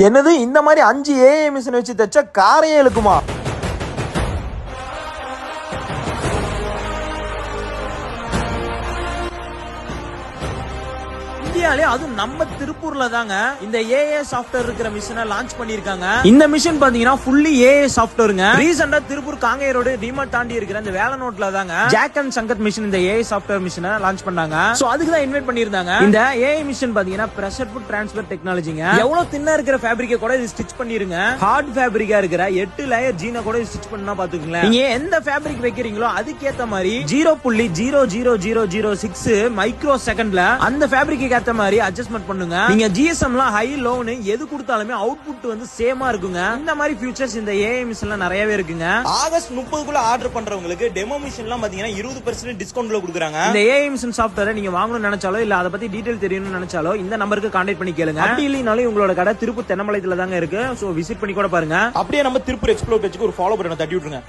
என்னது இந்த மாதிரி 5 ஏஐ மிஷின் வச்சு தைச்சா காரையே இழுக்குமா? இந்தியாலே அதுவும் நம்ம திருப்பூர்ல தாங்க இந்த ஏஐ சாஃப்ட்வேர் இருக்கிற மிஷினை லான்ச் பண்ணிருக்காங்க. இந்த மிஷின் பாத்தீங்கன்னா ஃபுல்லி ஏஐ சாஃப்ட்வேருங்க. ரீசெண்டா திருப்பூர் காங்கேய ரோடு டிமார்ட் தாண்டி இருக்கிற இந்த வேலனோட்ல தாங்க ஜாக் அண்ட் சங்கத் மிஷின் இந்த ஏஐ சாஃப்ட்வேர் மிஷினை லான்ச் பண்ணாங்க. சோ அதுக்கு தான் இன்வைட் பண்ணிருந்தாங்க. இந்த ஏஐ மிஷின் பாத்தீங்கன்னா பிரஷர் ஃபுட் டிரான்ஸ்ஃபர் டெக்னாலஜிங்க. எவ்வளவு தின்னா இருக்கிற ஃபேப்ரிக்கை கூட இது ஸ்டிச் பண்ணிருங்க. ஹார்ட் ஃபேப்ரிக்கா இருக்கிற 8 லேயர் ஜீனை கூட ஸ்டிச் பண்ணா பாத்துக்கங்களேன். நீங்க எந்த ஃபேப்ரிக் வைக்கிறீங்களோ அதுக்கேத்த மாதிரி 0.00006 மைக்ரோ செகண்ட்ல அந்த ஃபேப்ரிக்கு ஏத்த மாதிரி அட்ஜஸ்ட்மென்ட் பண்ணுங்க. நீங்க ஜிஎஸ்எம்ல ஹை லோன்னு எது கொடுத்தாலுமே அவுட்புட் வந்து சேமா இருக்குங்க. இந்த மாதிரி ஃபியூச்சர்ஸ் இந்த ஏஐ மிஷின்ல நிறையவே இருக்குங்க. ஆகஸ்ட் 30க்குள்ள ஆர்டர் பண்றவங்களுக்கு டெமோ மிஷின்லாம் பாத்தீங்கன்னா 20% டிஸ்கவுண்ட்ல கொடுக்குறாங்க. இந்த ஏஐ மிஷின் சாஃப்ட்வேரை நீங்க வாங்கணும்னு நினைச்சாலோ இல்ல அதை பத்தி டீடைல் தெரியணும்னு நினைச்சாலோ இந்த நம்பருக்கு கான்டாக்ட் பண்ணி கேளுங்க. அப்படி இல்லைனாலும் உங்களோட கடை திருப்பூர் தென்னமலைத்துல தாங்க இருக்கு. சோ விசிட் பண்ணி கூட பாருங்க. அப்படியே நம்ம திருப்பூர் எக்ஸ்ப்ளோர் பேஜ்க்கு ஒரு ஃபாலோ பட்டனை தட்டி விட்டுருங்க.